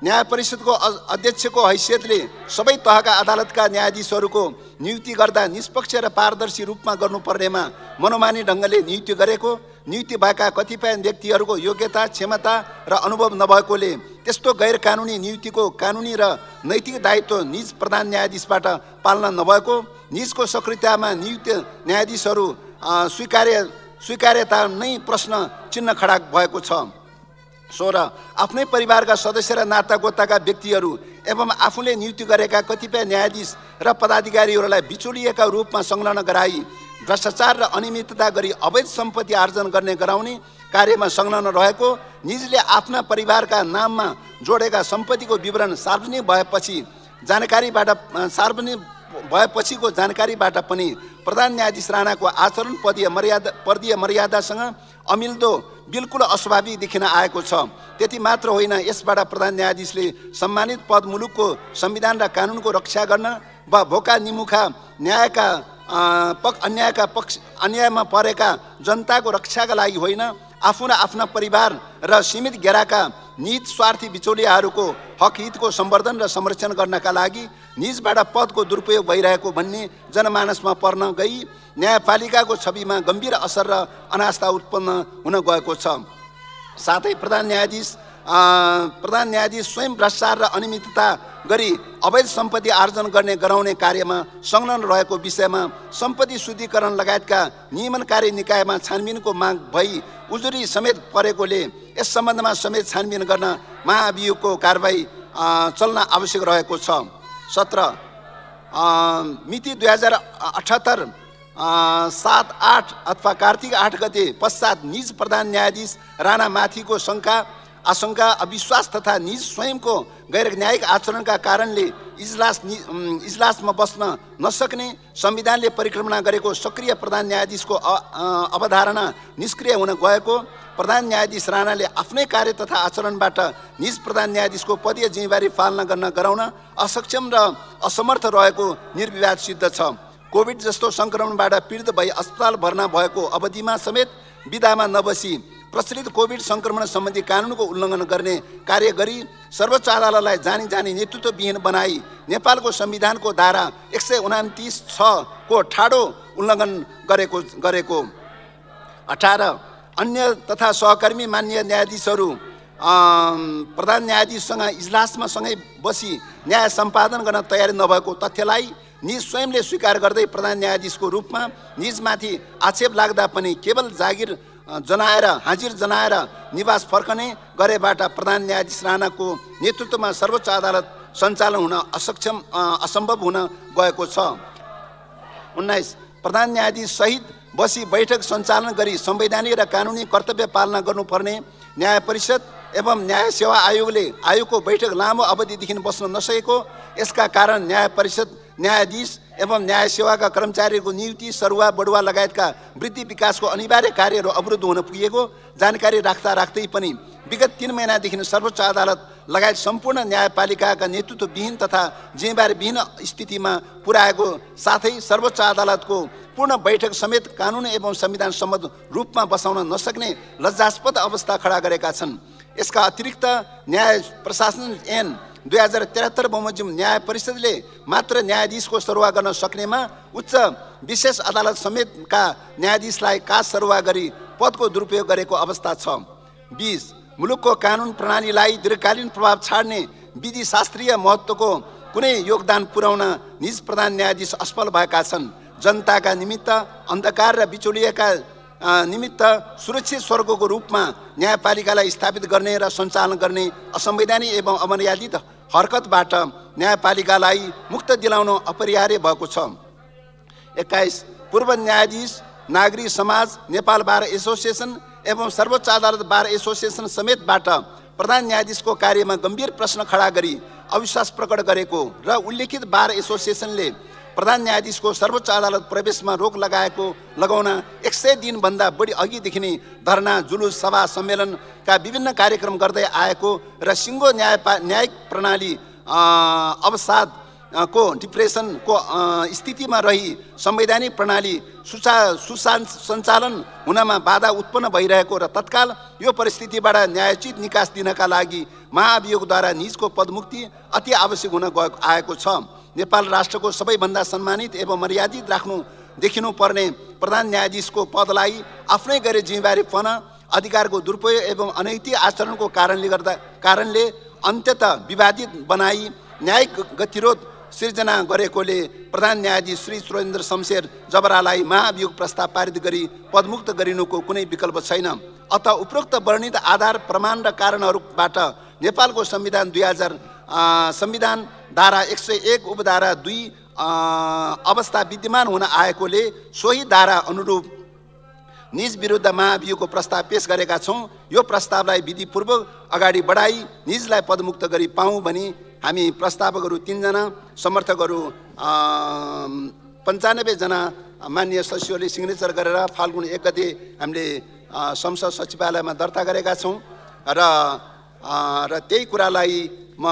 न्याय परिषदको अध्यक्षको हैसियतले सबै तहका अदालतका न्यायाधीशहरूको नियुक्ति गर्दा निष्पक्ष र पारदर्शी रूपमा गर्नुपर्नेमा मनोमानी ढङ्गले नियुक्ति गरेको नियुक्ति भएका कतिपय व्यक्तिहरूको योग्यता क्षमता र अनुभव नभएकोले त्यस्तो गैर कानुनी नियुक्तिको कानुनी र नैतिक दायित्व निज प्रधान न्यायाधीशबाट पालना नभएको, निजको सक्रियतामा नियुक्त न्यायाधीशहरू स्वीकार्यता नै प्रश्न चिन्ह खडा भएको छ। 16 आफ्नै परिवारका सदस्य र नातागोताका व्यक्तिहरू एवं आफूले नियुक्ति गरेका कतिपय न्यायाधीश र पदाधिकारीहरूलाई बिचौलिएका रूपमा संलग्न गराई भ्रष्टाचार र अनियमितता गरी अवैध सम्पत्ति आर्जन गर्ने गराउने कार्यमा संलग्न रहेको, निजले आफ्ना परिवारका नाममा जोडेका सम्पत्तिको विवरण सार्वजनिक भएपछिको जानकारीबाट पनि प्रधान न्यायाधीश राणाको आचरण पदीय मर्यादासँग अमिल्दो बिल्कुल अस्वाभाविक देखिन आएको छ। त्यति मात्र होइन, यसबाट प्रधान न्यायाधीशले सम्मानित पद मुलुकको संविधान र कानुनको रक्षा गर्न वा भोका निमुखा अन्यायमा परेका जनताको रक्षाका लागि होइन, आफू र आफ्ना परिवार र सीमित घेराका निहित स्वार्थी बिचौलियाहरूको हक हितको सम्वर्धन र संरक्षण गर्नका लागि निजबाट पदको दुरुपयोग भइरहेको भन्ने जनमानसमा पर्न गई न्यायपालिकाको छविमा गम्भीर असर र अनास्था उत्पन्न हुन गएको छ। साथै प्रधान न्यायाधीश स्वयं भ्रष्टाचार र अनियमितता गरी अवैध सम्पत्ति आर्जन गर्ने गराउने कार्यमा संलग्न रहेको विषयमा सम्पत्ति शुद्धिकरण लगायतका नियमनकारी निकायमा छानबिनको माग भई उजुरी समेत परेकोले यस सम्बन्धमा समेत छानबिन गर्न महाअभियोगको कारबाही चल्न आवश्यक रहेको छ। 17 मिति 2078 7/8 अथवा कार्तिक 8 गते पश्चात निज प्रधान न्यायाधीश राणामाथिको आशंका अविश्वास तथा निज स्वयंको गैर न्यायिक आचरणका कारणले इजलासमा बस्न नसक्ने संविधानले परिक्रमणा गरेको सक्रिय प्रधान न्यायाधीशको अवधारणा निष्क्रिय हुन गएको, प्रधान न्यायाधीश राणाले आफ्नै कार्य तथा आचरणबाट निज प्रधान न्यायाधीशको पदीय जिम्मेवारी पालना गराउन असक्षम र असमर्थ रहेको निर्विवाद सिद्ध छ। कोभिड जस्तो संक्रमणबाट पीडित भई अस्पताल भर्ना भएको अवधिमा समेत विधामा नबसी प्रचलित कोभिड संक्रमण सम्बन्धी कानुनको उल्लङ्घन गर्ने कार्य गरी सर्वोच्च अदालतलाई जानी नेतृत्वविहीन बनाई नेपालको संविधानको धारा 129(6) को ठाडो उल्लङ्घन गरेको। 18 अन्य तथा सहकर्मी मान्य न्यायाधीशहरू प्रधान न्यायाधीशसँग इजलासमा सँगै बसी न्याय सम्पादन गर्न तयारी नभएको तथ्यलाई निज स्वयंले स्वीकार गर्दै प्रधान न्यायाधीशको रूपमा निजमाथि आक्षेप लाग्दा पनि केवल हाजिर जनाएर निवास फर्कने गरेबाट प्रधान न्यायाधीश राणाको नेतृत्वमा सर्वोच्च अदालत सञ्चालन हुन असम्भव हुन गएको छ। 19 प्रधान न्यायाधीश सहित बसी बैठक सञ्चालन गरी संवैधानिक र कानुनी कर्तव्य पालना गर्नुपर्ने न्याय परिषद एवं न्याय सेवा आयोगको बैठक लामो अवधिदेखि बस्न नसकेको, यसका कारण न्याय परिषद न्यायाधीश एवं न्याय सेवाका कर्मचारीहरूको नियुक्ति सरुवा बढुवा लगायतका वृद्धि विकासको अनिवार्य कार्यहरू अवरुद्ध हुन पुगेको जानकारी राख्दै पनि विगत 3 महिनादेखि सर्वोच्च अदालत लगायत सम्पूर्ण न्यायपालिकाका नेतृत्वविहीन तथा जिम्मेवारीविहीन स्थितिमा पुर्याएको साथै सर्वोच्च अदालतको पूर्ण बैठक समेत कानुन एवं संविधान सम्मत रूपमा बसाउन नसक्ने लज्जास्पद अवस्था खडा गरेका छन्। यसका अतिरिक्त न्याय प्रशासन ऐन 2073 बमोजिम न्याय परिषदले मात्र न्यायाधीशको सरुवा गर्न सक्नेमा उच्च विशेष अदालत समेतका न्यायाधीशलाई काज सरुवा गरी पदको दुरुपयोग गरेको अवस्था छ। 20 मुलुकको कानुन प्रणालीलाई दीर्घकालीन प्रभाव छाड्ने विधि शास्त्रीय महत्त्वको कुनै योगदान पुर्याउन निज प्रधान न्यायाधीश असफल भएका छन्। जनताका निमित्त अन्धकार र बिचौलिएका निमित्त सुरक्षित स्वर्गको रूपमा न्यायपालिकालाई स्थापित गर्ने र सञ्चालन गर्ने असंवैधानिक एवं अमर्यादित हरकतबाट न्यायपालिकालाई मुक्त दिलाउन अपरिहार्य भएको छ। 21 पूर्व न्यायाधीश, नागरिक समाज, नेपाल बार एसोसिएसन एवं सर्वोच्च अदालत बार एसोसिएसन समेतबाट प्रधान न्यायाधीशको कार्यमा गम्भीर प्रश्न खडा गरी अविश्वास प्रकट गरेको र उल्लेखित बार एसोसिएसनले प्रधान न्यायाधीशको सर्वोच्च अदालत प्रवेशमा रोक लगाउन 100 दिनभन्दा बढी अघिदेखि नै धरना, जुलुस, सभा, सम्मेलनका विभिन्न कार्यक्रम गर्दै आएको र सिङ्गो न्यायिक प्रणाली अवसादको डिप्रेसनको स्थितिमा रही संवैधानिक प्रणाली सुसञ्चालन हुनमा बाधा उत्पन्न भइरहेको र तत्काल यो परिस्थितिबाट न्यायोचित निकास दिनका लागि महाअभियोगद्वारा निजको पदमुक्ति अति आवश्यक हुन आएको छ। नेपाल राष्ट्रको सबैभन्दा सम्मानित एवं मर्यादित देखिनु पर्ने प्रधान न्यायाधीशको पदलाई आफ्नै गरी जिम्मेवारीपन, अधिकारको दुरुपयोग एवं अनैतिक आचरणको कारणले अन्ततः विवादित बनाई न्यायिक गतिरोध सिर्जना गरेकोले प्रधान न्यायाधीश श्री सुरेन्द्र शमशेर जबरालाई महाभियोग प्रस्ताव पारित गरी पदमुक्त गरिनुको कुनै विकल्प छैन। अत उपरोक्त वर्णित आधार प्रमाण र कारणहरूबाट नेपालको संविधान 2000 संविधान धारा 101 उपधारा 2 अवस्था विद्यमान हुन आएकोले सोही धारा अनुरूप निज विरुद्ध महाभियोगको प्रस्ताव पेश गरेका छौँ। यो प्रस्तावलाई विधिपूर्वक अगाडि बढाई निजलाई पदमुक्त गरी पाऊँ भनी हामी प्रस्तावकहरू 3 जना, समर्थकहरू 95 जना माननीय सदस्यहरूले सिग्नेचर गरेर फाल्गुन 1 गते हामीले संसद सचिवालयमा दर्ता गरेका छौँ र त्यही कुरालाई म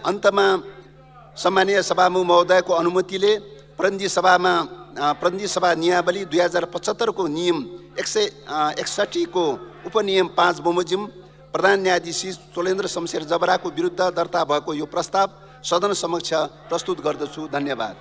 अन्तमा सम्मानीय सभामुख महोदयको अनुमतिले प्रतिनिधि सभा नियमावली 2075 को नियम 161 को उपनियम 5 बमोजिम प्रधान न्यायाधीश सोलेन्द्र शमशेर जबराको विरुद्ध दर्ता भएको यो प्रस्ताव सदन समक्ष प्रस्तुत गर्दछु। धन्यवाद।